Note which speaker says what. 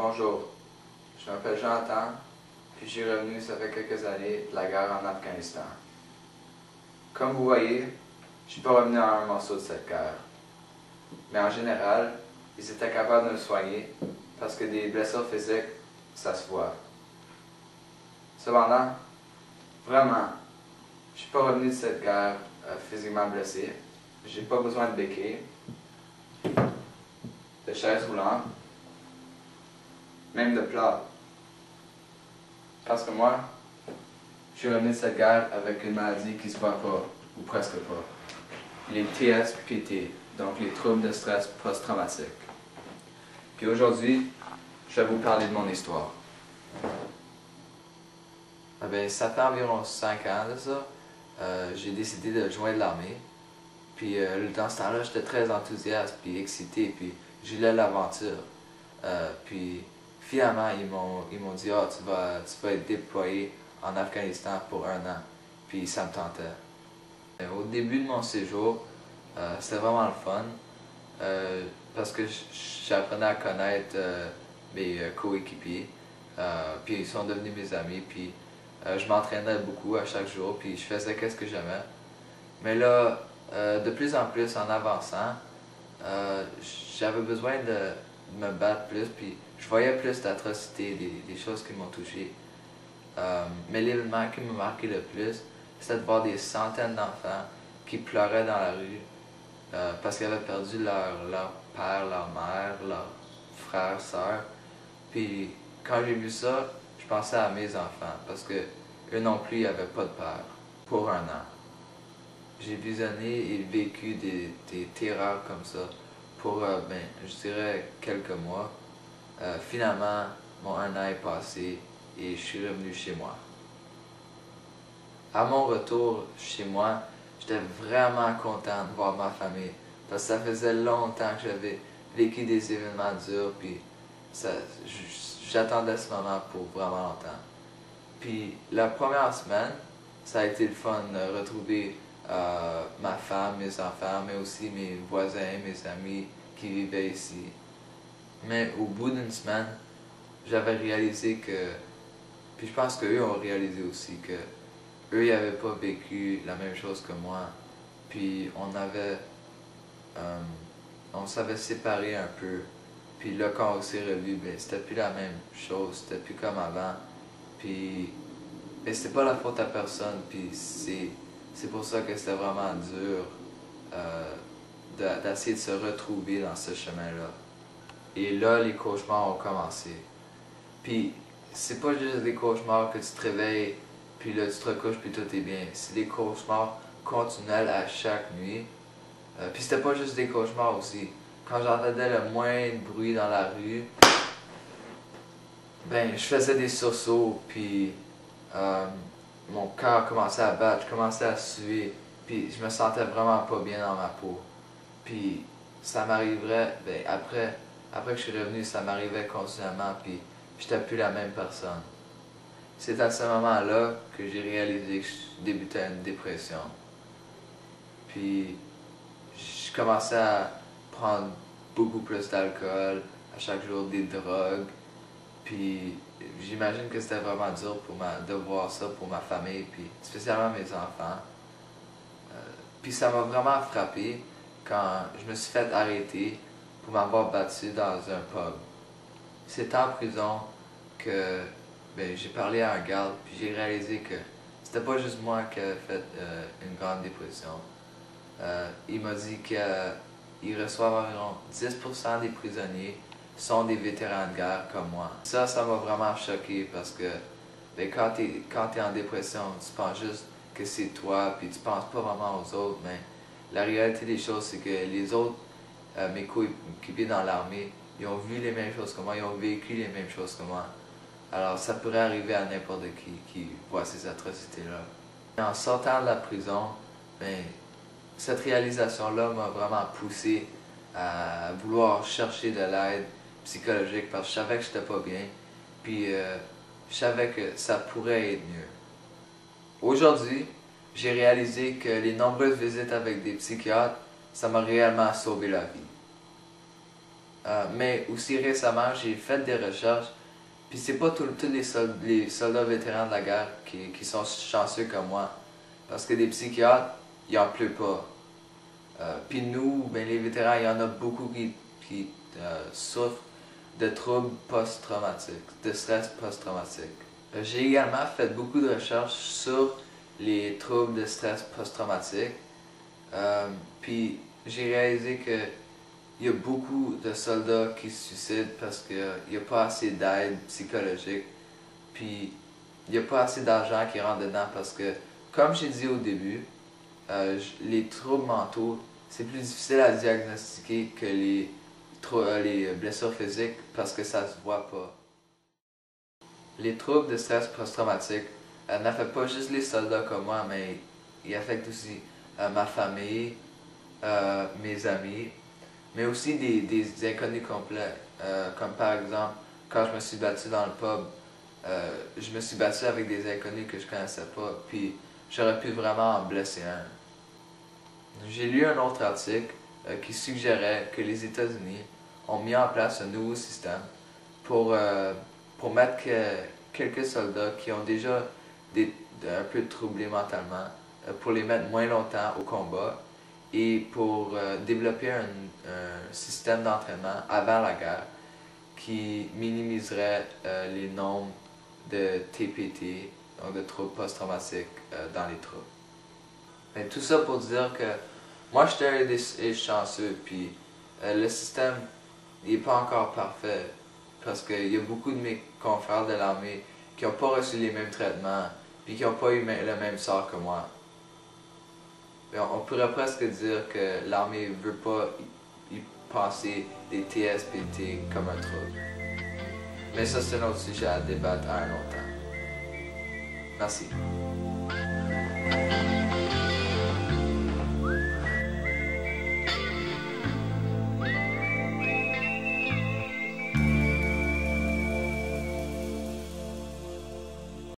Speaker 1: Bonjour, je m'appelle Jonathan, puis je suis revenu ça fait quelques années de la guerre en Afghanistan. Comme vous voyez, je suis pas revenu à un morceau de cette guerre. Mais en général, ils étaient capables de me soigner parce que des blessures physiques, ça se voit. Cependant, vraiment, je suis pas revenu de cette guerre physiquement blessé. J'ai pas besoin de béquilles, de chaises roulantes, même de plats. Parce que moi, je suis revenu de cette guerre avec une maladie qui se voit pas, ou presque pas. Les TSPT, donc les troubles de stress post-traumatique. Puis aujourd'hui, je vais vous parler de mon histoire. Ça fait environ 5 ans de ça. J'ai décidé de joindre l'armée. Puis dans ce temps-là, j'étais très enthousiaste, puis excité, puis j'ai eu l'aventure. Puis finalement, ils m'ont dit tu vas être déployé en Afghanistan pour 1 an. Puis ça me tentait. Au début de mon séjour, c'était vraiment le fun. Parce que j'apprenais à connaître mes coéquipiers. Puis ils sont devenus mes amis. Puis je m'entraînais beaucoup à chaque jour. Puis je faisais ce que j'aimais. Mais là, de plus en plus en avançant, j'avais besoin de me battre plus, puis je voyais plus d'atrocités, des choses qui m'ont touché. Mais l'événement qui m'a marqué le plus, c'était de voir des centaines d'enfants qui pleuraient dans la rue parce qu'ils avaient perdu leur père, leur mère, leurs frères, sœurs. Puis quand j'ai vu ça, je pensais à mes enfants parce que eux non plus n'avaient pas de père pour 1 an. J'ai visionné et vécu des terreurs comme ça pour, je dirais, quelques mois. Finalement, mon 1 an est passé et je suis revenu chez moi. À mon retour chez moi, j'étais vraiment content de voir ma famille parce que ça faisait longtemps que j'avais vécu des événements durs, puis j'attendais ce moment pour vraiment longtemps. Puis la première semaine, ça a été le fun de retrouver ma femme, mes enfants, mais aussi mes voisins, mes amis qui vivaient ici. Mais au bout d'1 semaine, j'avais réalisé que, puis je pense qu'eux ont réalisé aussi que eux ils n'avaient pas vécu la même chose que moi. Puis on s'avait séparés un peu. Puis là quand on s'est revus, c'était plus la même chose, c'était plus comme avant. Puis c'était pas la faute à personne, puis c'est pour ça que c'était vraiment dur d'essayer de se retrouver dans ce chemin-là. Et là, les cauchemars ont commencé. Puis, c'est pas juste des cauchemars que tu te réveilles, puis là, tu te recouches, puis tout est bien. C'est des cauchemars continuels à chaque nuit. Puis c'était pas juste des cauchemars aussi. Quand j'entendais le moindre bruit dans la rue, je faisais des sursauts, puis mon cœur commençait à battre, je commençais à suer, puis je me sentais vraiment pas bien dans ma peau. Puis ça m'arriverait, après que je suis revenu, ça m'arrivait continuellement, puis j'étais plus la même personne. C'est à ce moment-là que j'ai réalisé que je débutais une dépression. Puis je commençais à prendre beaucoup plus d'alcool, à chaque jour des drogues, puis j'imagine que c'était vraiment dur de voir ça pour ma famille, puis spécialement mes enfants. Puis ça m'a vraiment frappé quand je me suis fait arrêter pour m'avoir battu dans un pub. C'était en prison que j'ai parlé à un garde, puis j'ai réalisé que c'était pas juste moi qui avais fait une grande dépression. Il m'a dit qu'ils reçoivent environ 10% des prisonniers sont des vétérans de guerre comme moi. Ça m'a vraiment choqué parce que quand t'es en dépression, tu penses juste que c'est toi, puis tu penses pas vraiment aux autres, mais la réalité des choses, c'est que les autres, mes coéquipiers dans l'armée, ils ont vu les mêmes choses que moi, ils ont vécu les mêmes choses que moi. Alors ça pourrait arriver à n'importe qui voit ces atrocités-là. En sortant de la prison, cette réalisation-là m'a vraiment poussé à vouloir chercher de l'aide psychologique parce que je savais que j'étais pas bien, puis je savais que ça pourrait être mieux. Aujourd'hui, j'ai réalisé que les nombreuses visites avec des psychiatres, ça m'a réellement sauvé la vie. Mais aussi récemment, j'ai fait des recherches, puis c'est pas tous les soldats vétérans de la guerre qui sont chanceux comme moi. Parce que des psychiatres, il en pleut pas. Puis nous, ben, les vétérans, il y en a beaucoup qui souffrent de troubles post-traumatiques, de stress post-traumatique. J'ai également fait beaucoup de recherches sur les troubles de stress post-traumatique. Puis j'ai réalisé que il y a beaucoup de soldats qui se suicident parce qu'il n'y a pas assez d'aide psychologique. Puis il n'y a pas assez d'argent qui rentre dedans parce que, comme j'ai dit au début, les troubles mentaux, c'est plus difficile à diagnostiquer que les blessures physiques parce que ça se voit pas. Les troubles de stress post-traumatique n'affectent pas juste les soldats comme moi, mais ils affectent aussi ma famille, mes amis, mais aussi des inconnus complets. Comme par exemple, quand je me suis battu dans le pub, je me suis battu avec des inconnus que je connaissais pas, puis j'aurais pu vraiment en blesser un. J'ai lu un autre article qui suggérait que les États-Unis ont mis en place un nouveau système pour mettre quelques soldats qui ont déjà un peu troublés mentalement, pour les mettre moins longtemps au combat et pour développer un système d'entraînement avant la guerre qui minimiserait les nombres de TPT, donc de troubles post-traumatiques dans les troupes. Mais tout ça pour dire que moi j'étais un des chanceux, puis le système n'est pas encore parfait parce qu'il y a beaucoup de mes confrères de l'armée qui n'ont pas reçu les mêmes traitements, puis qui n'ont pas eu le même sort que moi. On pourrait presque dire que l'armée ne veut pas y passer des TSPT comme un trouble. Mais ça c'est un autre sujet à débattre à un autre temps. Merci.